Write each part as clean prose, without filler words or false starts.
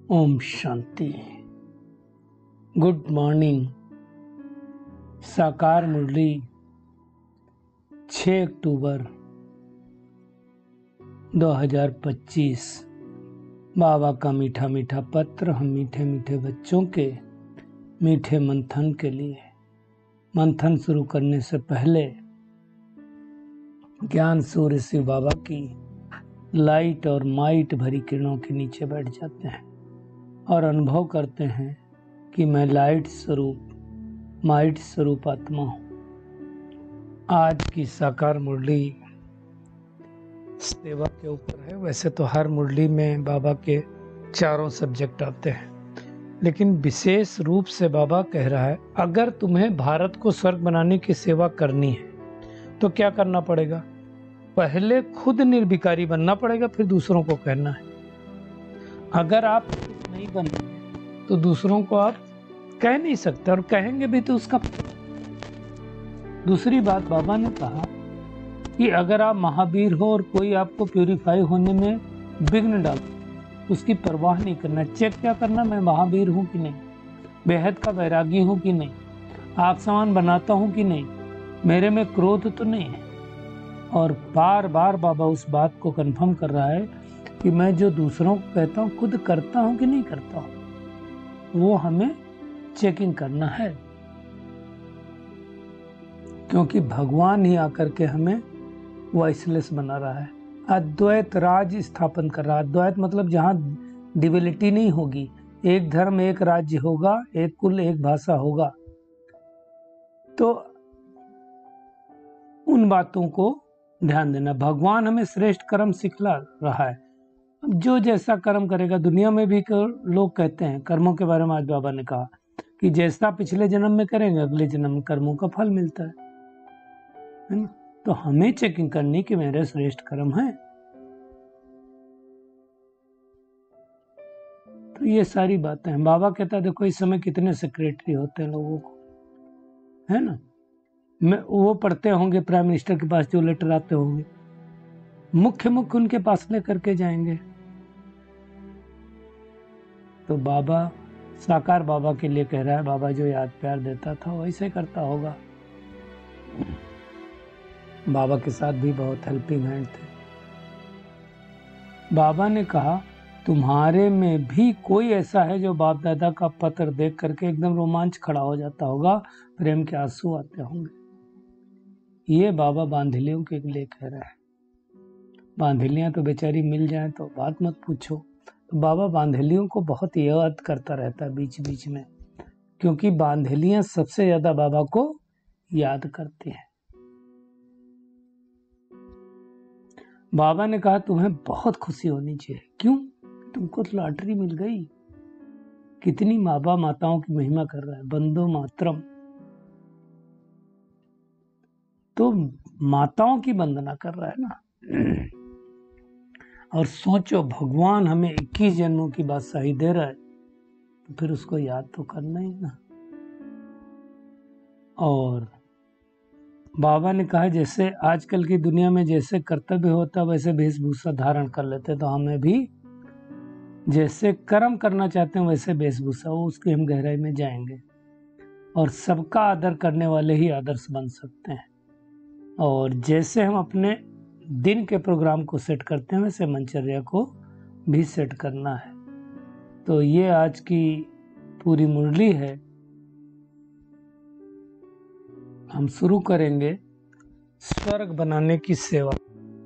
Om Shanti. Good morning. साकार मुरली 6 अक्टूबर 2025। बाबा का मीठा मीठा पत्र हम मीठे मीठे बच्चों के मीठे मंथन के लिए। मंथन शुरू करने से पहले ज्ञान सूर्य शिव बाबा की लाइट और माइट भरी किरणों के नीचे बैठ जाते हैं और अनुभव करते हैं कि मैं लाइट स्वरूप माइट स्वरूप आत्मा हूँ। आज की साकार मुरली सेवा के ऊपर है। वैसे तो हर मुरली में बाबा के चारों सब्जेक्ट आते हैं, लेकिन विशेष रूप से बाबा कह रहा है, अगर तुम्हें भारत को स्वर्ग बनाने की सेवा करनी है तो क्या करना पड़ेगा? पहले खुद निर्विकारी बनना पड़ेगा, फिर दूसरों को कहना है। अगर आप नहीं बने तो दूसरों को आप कह नहीं सकते, और कहेंगे भी तो उसका। दूसरी बात बाबा ने कहा कि अगर आप महावीर हो और कोई आपको प्यूरिफाई होने में विघ्न डाल, उसकी परवाह नहीं करना। चेक क्या करना, मैं महावीर हूं कि नहीं, बेहद का वैरागी हूं कि नहीं, आग समान बनाता हूं कि नहीं, मेरे में क्रोध तो नहीं है। और बार बार बाबा उस बात को कंफर्म कर रहा है कि मैं जो दूसरों को कहता हूं खुद करता हूं कि नहीं करता हूं, वो हमें चेकिंग करना है। क्योंकि भगवान ही आकर के हमें वॉइसलेस बना रहा है, अद्वैत राज स्थापन कर रहा है। अद्वैत मतलब जहां डिविलिटी नहीं होगी, एक धर्म एक राज्य होगा, एक कुल एक भाषा होगा। तो उन बातों को ध्यान देना। भगवान हमें श्रेष्ठ कर्म सिखला रहा है। जो जैसा कर्म करेगा, दुनिया में भी लोग कहते हैं कर्मों के बारे में। आज बाबा ने कहा कि जैसा पिछले जन्म में करेंगे अगले जन्म में कर्मों का फल मिलता है ना। तो हमें चेकिंग करनी कि मेरे श्रेष्ठ कर्म है। तो ये सारी बातें हैं। बाबा कहता है, देखो इस समय कितने सेक्रेटरी होते हैं लोगों को, है ना। वो पढ़ते होंगे प्राइम मिनिस्टर के पास, जो लेटर आते होंगे मुख्य उनके पास लेकर के जाएंगे। तो बाबा साकार बाबा के लिए कह रहा है, बाबा जो याद प्यार देता था वैसे करता होगा। बाबा के साथ भी बहुत हेल्पिंग हैंड थे। बाबा ने कहा, तुम्हारे में भी कोई ऐसा है जो बाप दादा का पत्र देख करके एकदम रोमांच खड़ा हो जाता होगा, प्रेम के आंसू आते होंगे। ये बाबा बांधलियों के लिए कह रहा है। बांधलियां तो बेचारी मिल जाए तो बात मत पूछो। तो बाबा बांधलियों को बहुत याद करता रहता है बीच बीच में, क्योंकि बांधलियां सबसे ज्यादा बाबा को याद करती हैं। बाबा ने कहा, तुम्हें बहुत खुशी होनी चाहिए। क्यों? तुमको तो लॉटरी मिल गई। कितनी बाबा माताओं की महिमा कर रहा है, बंदो मातरम। तो माताओं की वंदना कर रहा है ना। और सोचो, भगवान हमें 21 जन्मों की बादशाही दे रहा है, तो फिर उसको याद तो करना ही ना। और बाबा ने कहा, जैसे आजकल की दुनिया में जैसे कर्तव्य होता वैसे वेशभूषा धारण कर लेते, तो हमें भी जैसे कर्म करना चाहते हैं वैसे वेशभूषा, वो उसकी हम गहराई में जाएंगे और सबका आदर करने वाले ही आदर्श बन सकते हैं। और जैसे हम अपने दिन के प्रोग्राम को सेट करते हैं वैसे मनचर्या को भी सेट करना है। तो ये आज की पूरी मुरली है। हम शुरू करेंगे स्वर्ग बनाने की सेवा।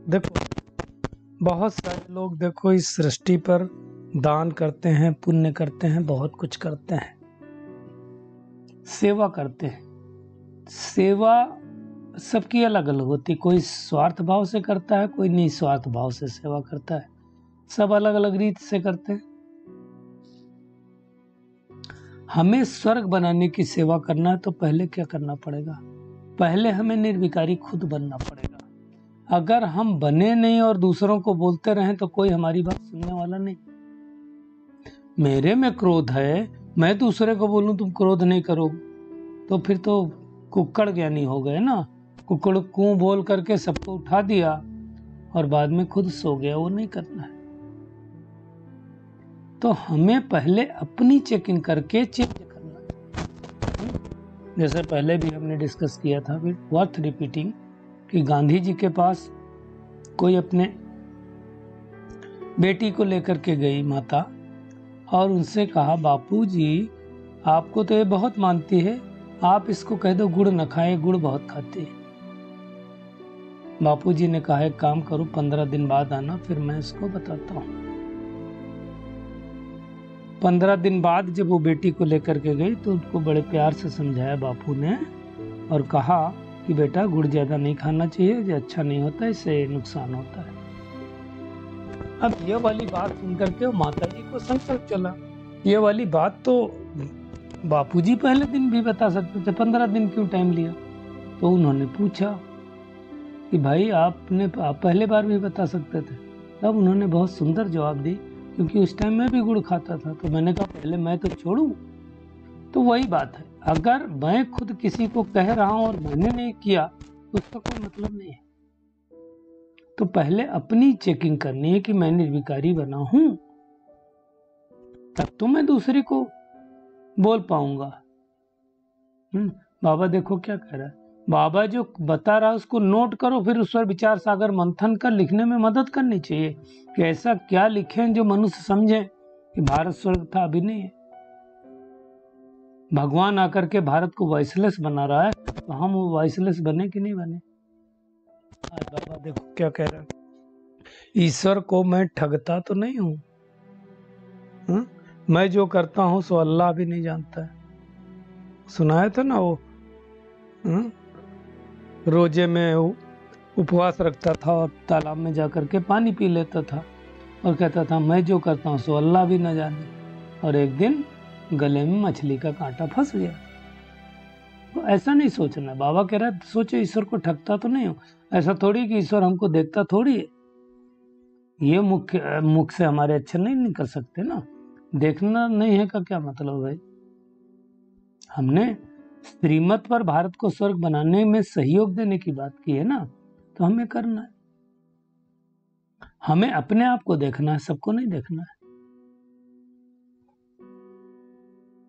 देखो, बहुत सारे लोग देखो इस सृष्टि पर दान करते हैं, पुण्य करते हैं, बहुत कुछ करते हैं, सेवा करते हैं। सेवा सबकी अलग अलग होती। कोई स्वार्थ भाव से करता है, कोई निस्वार्थ भाव से सेवा करता है। सब अलग अलग रीत से करते हैं। हमें स्वर्ग बनाने की सेवा करना है तो पहले क्या करना पड़ेगा? पहले हमें निर्विकारी खुद बनना पड़ेगा। अगर हम बने नहीं और दूसरों को बोलते रहें तो कोई हमारी बात सुनने वाला नहीं। मेरे में क्रोध है, मैं दूसरे को बोलूं तुम क्रोध नहीं करो, तो फिर तो कुक्कड़ ज्ञानी हो गए ना। कुक्कड़ कू बोल करके सबको उठा दिया और बाद में खुद सो गया। वो नहीं करना है। तो हमें पहले अपनी चेकिंग करके चेंज करना है। जैसे पहले भी हमने डिस्कस किया था, वर्थ रिपीटिंग, कि गांधी जी के पास कोई अपने बेटी को लेकर के गई माता और उनसे कहा, बापूजी आपको तो ये बहुत मानती है, आप इसको कह दो गुड़ न खाए, गुड़ बहुत खाती है। बापूजी ने कहा, एक काम करो 15 दिन बाद आना, फिर मैं इसको बताता हूँ। 15 दिन बाद जब वो बेटी को लेकर के गई तो उनको बड़े प्यार से समझाया बापू ने और कहा कि बेटा गुड़ ज्यादा नहीं खाना चाहिए, ये अच्छा नहीं होता, इससे नुकसान होता है। अब ये वाली बात सुन करके माता जी को संकल्प चला, ये वाली बात तो बापूजी पहले दिन भी बता सकते थे, 15 दिन क्यों टाइम लिया? तो उन्होंने पूछा कि भाई आप पहले बार भी बता सकते थे। तब उन्होंने बहुत सुंदर जवाब दी, क्योंकि उस टाइम मैं भी गुड़ खाता था। तो मैंने कहा पहले मैं तो छोड़ूं। तो वही बात है, अगर मैं खुद किसी को कह रहा हूं और मैंने नहीं किया तो उसका कोई मतलब नहीं है। तो पहले अपनी चेकिंग करनी है कि मैं निर्विकारी बना हूं, तब तो मैं दूसरे को बोल पाऊंगा। बाबा देखो क्या कह रहा है, बाबा जो बता रहा है उसको नोट करो, फिर उस पर विचार सागर मंथन कर लिखने में मदद करनी चाहिए कि ऐसा क्या लिखें जो मनुष्य समझे कि भारत स्वर्ग था, अभी नहीं है। भगवान आकर के भारत को वॉइसलेस बना रहा है, तो हम वो वॉइसलेस बने कि नहीं बने? आज बाबा देखो क्या कह रहा है, ईश्वर को मैं ठगता तो नहीं हूं, मैं जो करता हूं सो अल्लाह भी नहीं जानता है। सुनाया था ना वो, रोजे में उपवास रखता था और तालाब में जाकर के पानी पी लेता था और कहता था मैं जो करता हूँ सो अल्लाह भी न जाने। और एक दिन गले में मछली का कांटा फंस गया। तो ऐसा नहीं सोचना, बाबा कह रहा है सोचो ईश्वर को ठगता तो नहीं हूँ। ऐसा थोड़ी कि ईश्वर हमको देखता थोड़ी है, ये मुख से हमारे अक्षर नहीं निकल सकते ना। देखना नहीं है का क्या मतलब भाई? हमने श्रीमत पर भारत को स्वर्ग बनाने में सहयोग देने की बात की है ना, तो हमें करना है। हमें अपने आप को देखना है, सबको नहीं देखना है।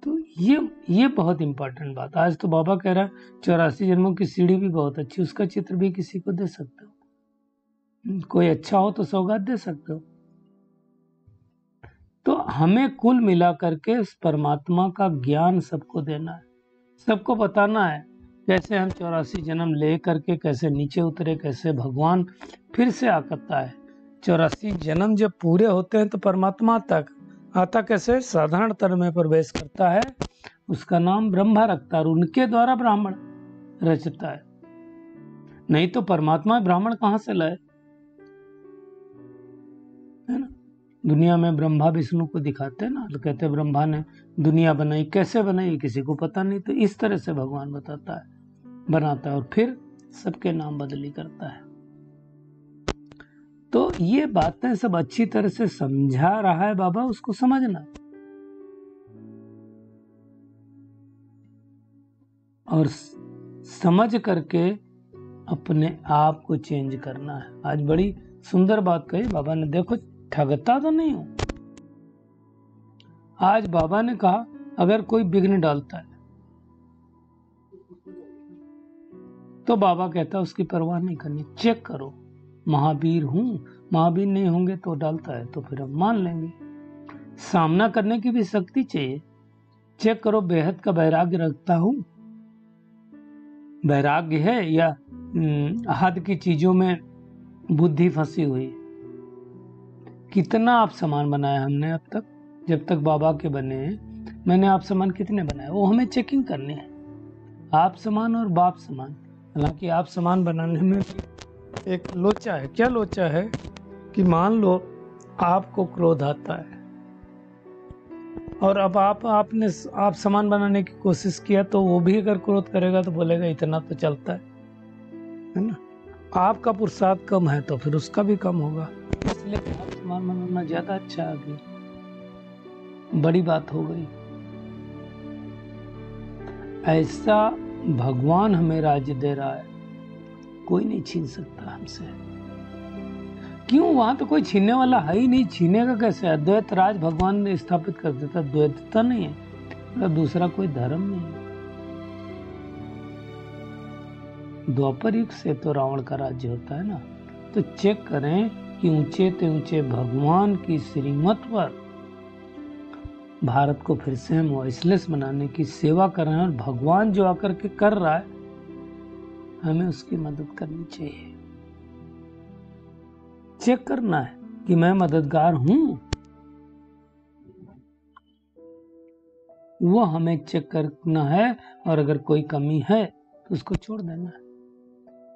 तो ये बहुत इंपॉर्टेंट बात। आज तो बाबा कह रहा है 84 जन्मों की सीढ़ी भी बहुत अच्छी, उसका चित्र भी किसी को दे सकते हो, कोई अच्छा हो तो सौगात दे सकते हो। तो हमें कुल मिला करके परमात्मा का ज्ञान सबको देना है, सबको बताना है कैसे हम 84 जन्म ले करके कैसे नीचे उतरे, कैसे भगवान फिर से आकता है। 84 जन्म जब पूरे होते हैं तो परमात्मा तक आता कैसे? साधारण तन में प्रवेश करता है, उसका नाम ब्रह्मा रखता है और उनके द्वारा ब्राह्मण रचता है। नहीं तो परमात्मा ब्राह्मण कहाँ से लाए, है ना? दुनिया में ब्रह्मा विष्णु को दिखाते हैं ना, तो कहते हैं ब्रह्मा ने दुनिया बनाई, कैसे बनाई किसी को पता नहीं। तो इस तरह से भगवान बताता है, बनाता है और फिर सबके नाम बदली करता है। तो ये बातें सब अच्छी तरह से समझा रहा है बाबा, उसको समझना और समझ करके अपने आप को चेंज करना है। आज बड़ी सुंदर बात कही बाबा ने, देखो ठगता तो नहीं हूं। आज बाबा ने कहा अगर कोई विघ्न डालता है तो बाबा कहता है उसकी परवाह नहीं करनी, चेक करो महावीर हूं। महावीर नहीं होंगे तो डालता है तो फिर हम मान लेंगे। सामना करने की भी शक्ति चाहिए। चेक करो बेहद का वैराग्य रखता हूं, वैराग्य है या हद की चीजों में बुद्धि फंसी हुई। कितना आप सामान बनाया हमने अब तक, जब तक बाबा के बने हैं मैंने आप सामान कितने बनाए, वो हमें चेकिंग करनी है। आप समान और बाप समान। हालांकि आप समान बनाने में एक लोचा है। क्या लोचा है कि मान लो आपको क्रोध आता है और अब आपने आप समान बनाने की कोशिश किया, तो वो भी अगर क्रोध करेगा तो बोलेगा इतना तो चलता है ना। आपका पुरुषार्थ कम है तो फिर उसका भी कम होगा, इसलिए आप समान बनाना ज्यादा अच्छा है। अभी बड़ी बात हो गई। ऐसा भगवान हमें राज्य दे रहा है, कोई नहीं छीन सकता हमसे। क्यों? वहां तो कोई छीनने वाला है ही नहीं, छीनेगा कैसे? अद्वैत राज भगवान ने स्थापित कर देता, द्वैतता नहीं है, मतलब दूसरा कोई धर्म नहीं है। द्वापर युग से तो रावण का राज्य होता है ना। तो चेक करें कि ऊंचे ते ऊंचे भगवान की श्रीमत पर भारत को फिर से हम वॉइसलेस बनाने की सेवा कर रहे हैं, और भगवान जो आकर के कर रहा है हमें उसकी मदद करनी चाहिए। चेक करना है कि मैं मददगार हूं, वो हमें चेक करना है, और अगर कोई कमी है तो उसको छोड़ देना है।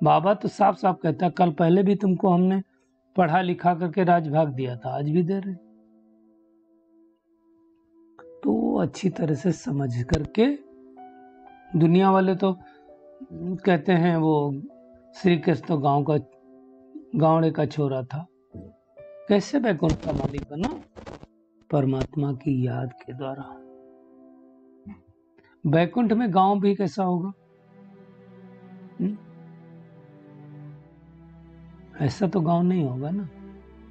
बाबा तो साफ साफ कहता है, कल पहले भी तुमको हमने पढ़ा लिखा करके राजभाग दिया था, आज भी दे रहे। तो अच्छी तरह से समझ करके, दुनिया वाले तो कहते हैं वो श्री कृष्ण तो गांवड़े का छोरा था, कैसे वैकुंठ का मालिक बना? परमात्मा की याद के द्वारा। वैकुंठ में गांव भी कैसा होगा? ऐसा तो गांव नहीं होगा ना।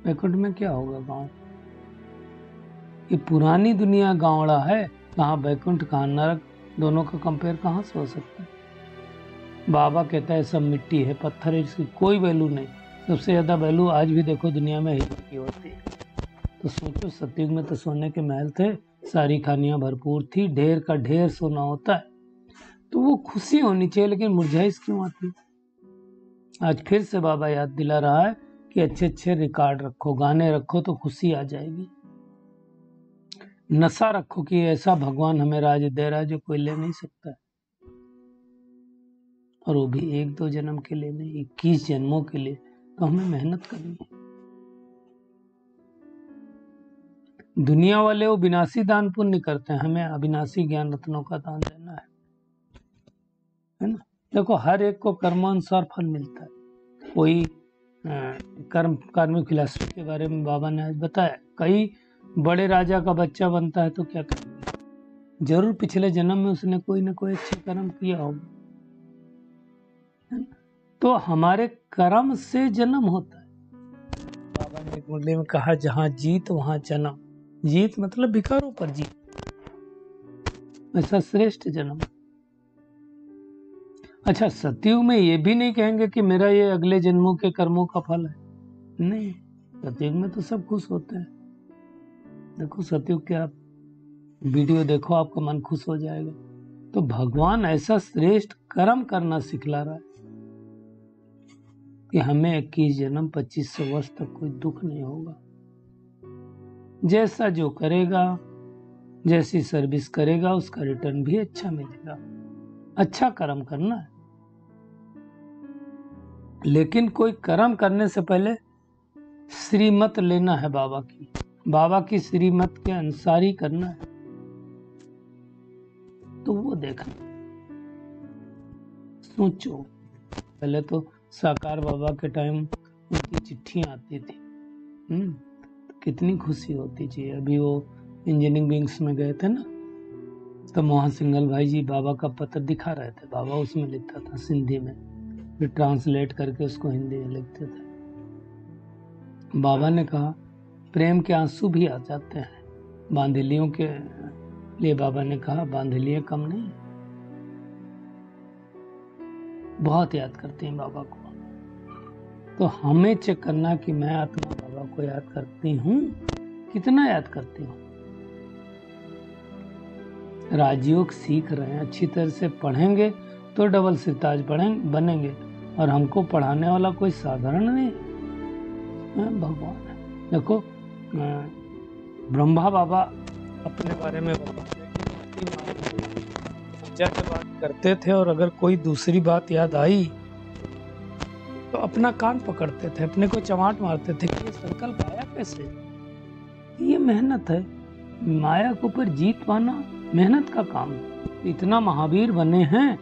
वैकुंठ में क्या होगा? गांव। ये पुरानी दुनिया गांवड़ा है, कहाँ वैकुंठ कहाँ नरक, दोनों का कंपेयर कहाँ से हो सकता है? बाबा कहता है सब मिट्टी है, पत्थर है, इसकी कोई वैल्यू नहीं। सबसे ज्यादा वैल्यू आज भी देखो दुनिया में हीरे की होती है। तो सोचो, सतयुग में तो सोने के महल थे, सारी खानियां भरपूर थी, ढेर का ढेर सोना होता है, तो वो खुशी होनी चाहिए, लेकिन मुरझाइश क्यों आती? आज फिर से बाबा याद दिला रहा है कि अच्छे अच्छे रिकॉर्ड रखो, गाने रखो तो खुशी आ जाएगी। नशा रखो कि ऐसा भगवान हमें राज दे रहा है जो कोई ले नहीं सकता है, और वो भी 1-2 जन्म के लिए नहीं, 21 जन्मों के लिए। तो हमें मेहनत करनी है। दुनिया वाले वो विनाशी दान पुण्य करते हैं, हमें अविनाशी ज्ञान रत्नों का दान देना है ना। देखो, हर एक को कर्मानुसार फल मिलता है। कोई कार्मिक फिलॉसफी के बारे में बाबा ने आज बताया, कई बड़े राजा का बच्चा बनता है तो क्या करेंगे? जरूर पिछले जन्म में उसने कोई ना कोई अच्छे कर्म किया होगा। तो हमारे कर्म से जन्म होता है। बाबा ने एक मुरली में कहा, जहां जीत वहां जन्म। जीत मतलब भिखारों पर जीत, ऐसा श्रेष्ठ जन्म। अच्छा, सतयुग में ये भी नहीं कहेंगे कि मेरा ये अगले जन्मों के कर्मों का फल है, नहीं। सतयुग में तो सब खुश होते हैं। देखो सतयुग के आप वीडियो देखो, आपका मन खुश हो जाएगा। तो भगवान ऐसा श्रेष्ठ कर्म करना सिखला रहा है कि हमें 21 जन्म 2500 वर्ष तक कोई दुख नहीं होगा। जैसा जो करेगा, जैसी सर्विस करेगा, उसका रिटर्न भी अच्छा मिलेगा। अच्छा कर्म करना है, लेकिन कोई कर्म करने से पहले श्रीमत लेना है बाबा की। बाबा की श्रीमत के अनुसार ही करना है। तो वो देखना, सोचो। पहले तो साकार बाबा के टाइम उनकी चिट्ठियां आती थी, कितनी खुशी होती थी। अभी वो इंजीनियरिंग विंग्स में गए थे ना, तो मोहन सिंघल भाई जी बाबा का पत्र दिखा रहे थे। बाबा उसमें लिखता था सिंधी में, फिर ट्रांसलेट करके उसको हिंदी में लिखते थे। बाबा ने कहा, प्रेम के आंसू भी आ जाते हैं। बांधलियों के लिए बाबा ने कहा, बांधलियां कम नहीं, बहुत याद करती हैं बाबा को। तो हमें चेक करना कि मैं आत्मा बाबा को याद करती हूँ, कितना याद करती हूँ। राजयोग सीख रहे हैं, अच्छी तरह से पढ़ेंगे तो डबल सिरताज बनेंगे। और हमको पढ़ाने वाला कोई साधारण नहीं, भगवान है। देखो, ब्रह्मा बाबा अपने बारे में बताते हैं कि बात करते थे, और अगर कोई दूसरी बात याद आई तो अपना कान पकड़ते थे, अपने को चमाट मारते थे कि ये संकल्प आया कैसे। ये मेहनत है, माया के ऊपर जीत पाना मेहनत का काम है। इतना महावीर बने हैं,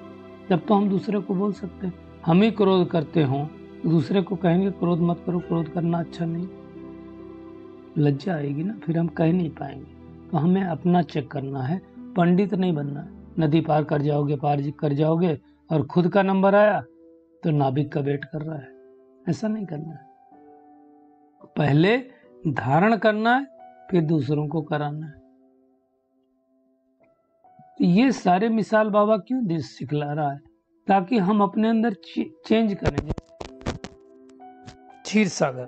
जब तो हम दूसरे को बोल सकते हैं। हम ही क्रोध करते हों, दूसरे को कहेंगे क्रोध मत करो, क्रोध करना अच्छा नहीं, लज्जा आएगी ना, फिर हम कह नहीं पाएंगे। तो हमें अपना चेक करना है, पंडित नहीं बनना है। नदी पार कर जाओगे और खुद का नंबर आया तो नाविक का वेट कर रहा है, ऐसा नहीं करना है। पहले धारण करना है, फिर दूसरों को कराना है। तो ये सारे मिसाल बाबा क्यों सिखला रहा है? ताकि हम अपने अंदर चेंज करेंगे। क्षीर सागर,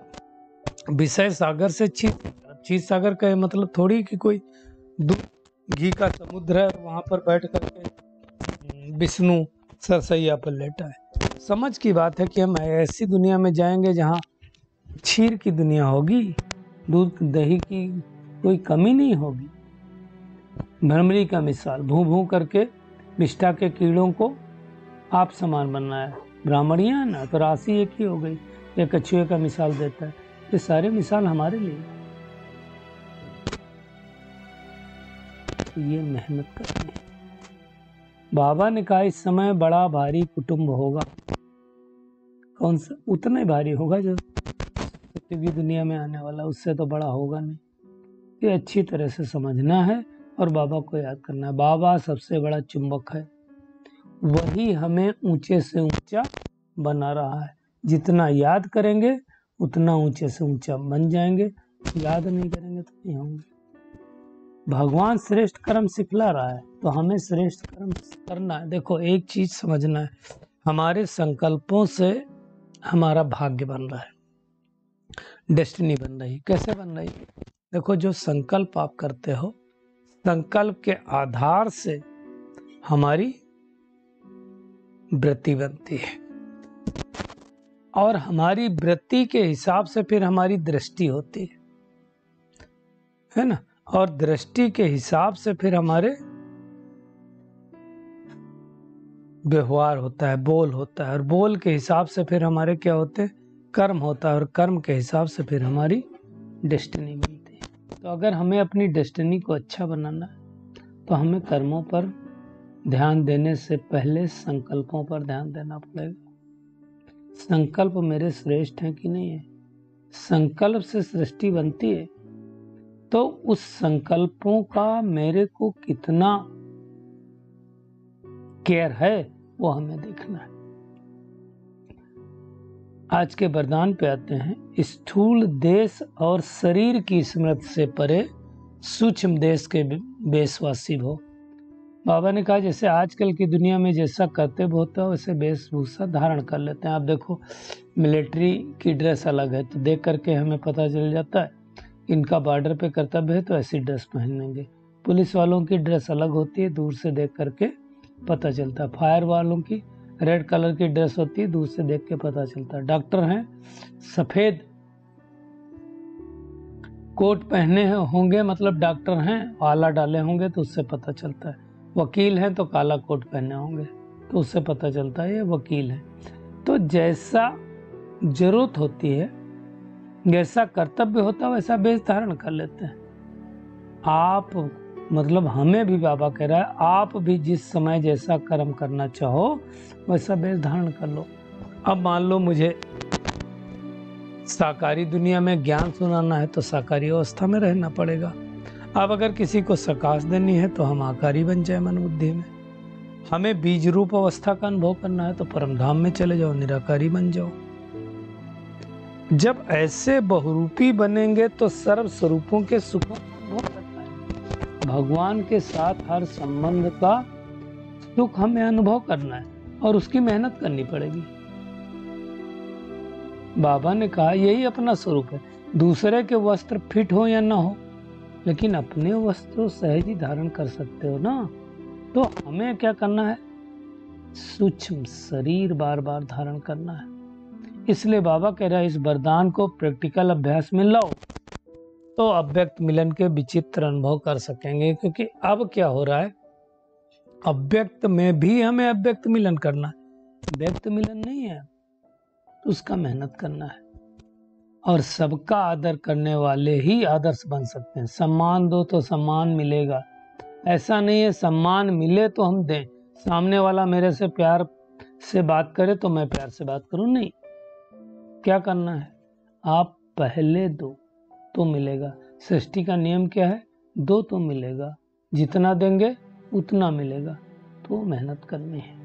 विषय सागर से क्षीर सागर का मतलब थोड़ी कि कोई दूध घी का समुद्र है और वहां पर बैठ करके विष्णु सरसैया पर लेटा है। समझ की बात है कि हम ऐसी दुनिया में जाएंगे जहाँ क्षीर की दुनिया होगी, दूध दही की कोई कमी नहीं होगी। भ्रमरी का मिसाल, भू भू करके निष्ठा के कीड़ों को आप समान बनना है। ब्राह्मणियां है ना, तो राशि एक ही हो गई। ये कछुए का मिसाल देता है। ये सारे मिसाल हमारे लिए। ये मेहनत करनी है। बाबा ने कहा इस समय बड़ा भारी कुटुंब होगा। कौन सा? उतना ही भारी होगा जो की दुनिया में आने वाला, उससे तो बड़ा होगा नहीं। ये अच्छी तरह से समझना है और बाबा को याद करना है। बाबा सबसे बड़ा चुंबक है, वही हमें ऊंचे से ऊंचा बना रहा है। जितना याद करेंगे उतना ऊंचे से ऊंचा बन जाएंगे, याद नहीं करेंगे तो नहीं होंगे। भगवान श्रेष्ठ कर्म सिखला रहा है, तो हमें श्रेष्ठ कर्म करना है। देखो एक चीज समझना है, हमारे संकल्पों से हमारा भाग्य बन रहा है, डेस्टिनी बन रही है। कैसे बन रही है? देखो, जो संकल्प आप करते हो, संकल्प के आधार से हमारी वृत्ति बनती और हमारी वृत्ति के हिसाब से फिर हमारी दृष्टि होती है ना, और दृष्टि के हिसाब से फिर हमारे व्यवहार होता है, बोल होता है, और बोल के हिसाब से फिर हमारे क्या होते हैं? कर्म होता है, और कर्म के हिसाब से फिर हमारी डेस्टिनी बनती है। तो अगर हमें अपनी डेस्टिनी को अच्छा बनाना है तो हमें कर्मों पर ध्यान देने से पहले संकल्पों पर ध्यान देना पड़ेगा। संकल्प मेरे श्रेष्ठ हैं कि नहीं है? संकल्प से सृष्टि बनती है, तो उस संकल्पों का मेरे को कितना केयर है वो हमें देखना है। आज के वरदान पे आते हैं। स्थूल देश और शरीर की स्मृति से परे सूक्ष्म देश के बेसवासी हो। बाबा ने कहा जैसे आजकल की दुनिया में जैसा कर्तव्य होता है वैसे वेशभूषा धारण कर लेते हैं। आप देखो, मिलिट्री की ड्रेस अलग है, तो देख करके हमें पता चल जाता है इनका बॉर्डर पे कर्तव्य है तो ऐसी ड्रेस पहनेंगे। पुलिस वालों की ड्रेस अलग होती है, दूर से देख करके पता चलता है। फायर वालों की रेड कलर की ड्रेस होती है, दूर से देख के पता चलता है। डॉक्टर हैं, सफेद कोट पहने होंगे मतलब डॉक्टर हैं, आला डाले होंगे तो उससे पता चलता है। वकील हैं तो काला कोट पहने होंगे तो उससे पता चलता है ये वकील है। तो जैसा जरूरत होती है, जैसा कर्तव्य होता है वैसा वेश धारण कर लेते हैं। आप मतलब हमें भी बाबा कह रहा है, आप भी जिस समय जैसा कर्म करना चाहो वैसा वेश धारण कर लो। अब मान लो मुझे साकारी दुनिया में ज्ञान सुनाना है तो साकारी अवस्था में रहना पड़ेगा। अब अगर किसी को सकाश देनी है तो हम आकारी बन जाए मन बुद्धि में। हमें बीज रूप अवस्था का अनुभव करना है तो परमधाम में चले जाओ, निराकारी बन जाओ। जब ऐसे बहुरूपी बनेंगे तो सर्व स्वरूपों के सुखों का अनुभव करना है। भगवान के साथ हर संबंध का सुख हमें अनुभव करना है और उसकी मेहनत करनी पड़ेगी। बाबा ने कहा यही अपना स्वरूप है। दूसरे के वस्त्र फिट हो या ना हो, लेकिन अपने वस्त्र सहज ही धारण कर सकते हो ना। तो हमें क्या करना है? सूक्ष्म शरीर बार बार धारण करना है। इसलिए बाबा कह रहा है इस वरदान को प्रैक्टिकल अभ्यास में लाओ तो अव्यक्त मिलन के विचित्र अनुभव कर सकेंगे। क्योंकि अब क्या हो रहा है, अव्यक्त में भी हमें अव्यक्त मिलन करना है। व्यक्त मिलन नहीं है तो उसका मेहनत करना है। और सबका आदर करने वाले ही आदर्श बन सकते हैं। सम्मान दो तो सम्मान मिलेगा। ऐसा नहीं है सम्मान मिले तो हम दें, सामने वाला मेरे से प्यार से बात करे तो मैं प्यार से बात करूं, नहीं। क्या करना है? आप पहले दो तो मिलेगा। सृष्टि का नियम क्या है? दो तो मिलेगा, जितना देंगे उतना मिलेगा। तो मेहनत करनी है।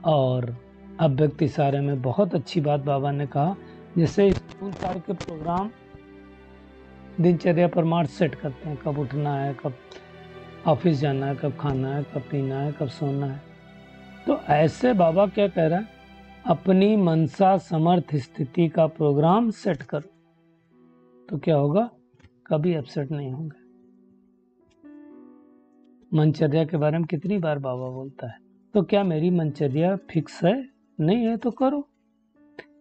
और अव्यक्त इशारे में बहुत अच्छी बात बाबा ने कहा, जैसे सारे के प्रोग्राम दिनचर्या परमार्थ सेट करते हैं, कब उठना है, कब ऑफिस जाना है, कब खाना है, कब पीना है, कब सोना है। तो ऐसे बाबा क्या कह रहा है, अपनी मनसा समर्थ स्थिति का प्रोग्राम सेट करो, तो क्या होगा, कभी अपसेट नहीं होंगे। मनचर्या के बारे में कितनी बार बाबा बोलता है। तो क्या मेरी मनचर्या फिक्स है? नहीं है तो करो।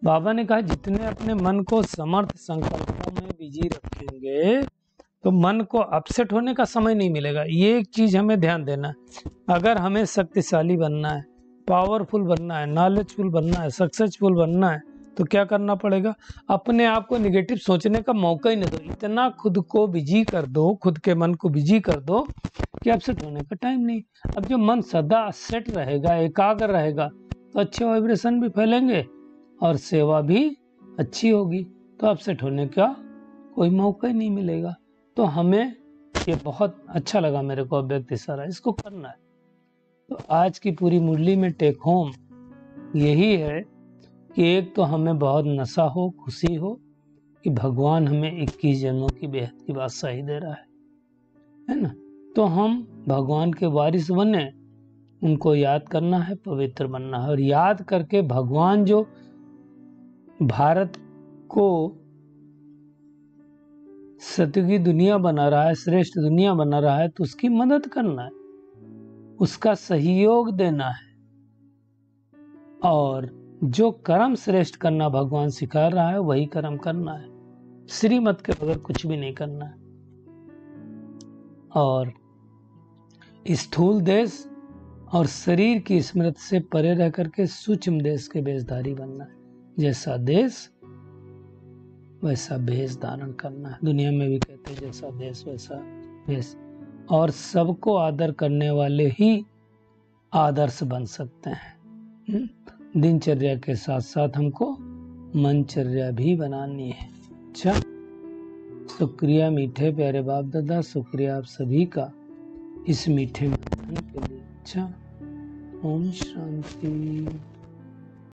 बाबा ने कहा जितने अपने मन को समर्थ संकल्पों में बिजी रखेंगे तो मन को अपसेट होने का समय नहीं मिलेगा। ये एक चीज हमें ध्यान देना है। अगर हमें शक्तिशाली बनना है, पावरफुल बनना है, नॉलेजफुल बनना है, सक्सेसफुल बनना है, तो क्या करना पड़ेगा, अपने आप को निगेटिव सोचने का मौका ही नहीं दो। इतना खुद को बिजी कर दो, खुद के मन को बिजी कर दो कि अपसेट होने का टाइम नहीं। अब जो मन सदा सेट रहेगा, एकाग्र रहेगा, तो अच्छे वाइब्रेशन भी फैलेंगे और सेवा भी अच्छी होगी, तो अपसेट होने का कोई मौका ही नहीं मिलेगा। तो हमें ये बहुत अच्छा लगा मेरे को अव्यक्त इशारा, इसको करना है। तो आज की पूरी मुरली में टेक होम यही है कि एक तो हमें बहुत नशा हो, खुशी हो कि भगवान हमें 21 जन्मों की बेहद की बादशाही दे रहा है ना। तो हम भगवान के वारिस बने, उनको याद करना है, पवित्र बनना है, और याद करके भगवान जो भारत को सत्य की दुनिया बना रहा है, श्रेष्ठ दुनिया बना रहा है, तो उसकी मदद करना है, उसका सहयोग देना है, और जो कर्म श्रेष्ठ करना भगवान सिखा रहा है वही कर्म करना है। श्रीमत के बगैर कुछ भी नहीं करना है। और स्थूल देश और शरीर की स्मृति से परे रह करके सूक्ष्म देश के भेषधारी बनना है। जैसा देश वैसा भेष धारण करना है। दुनिया में भी कहते हैं जैसा देश वैसा भेष। और सबको आदर करने वाले ही आदर्श बन सकते हैं। दिनचर्या के साथ साथ हमको मनचर्या भी बनानी है। अच्छा, शुक्रिया मीठे प्यारे बाप दादा, शुक्रिया आप सभी का इस मीठे मंथन के लिए। अच्छा, ओम शांति।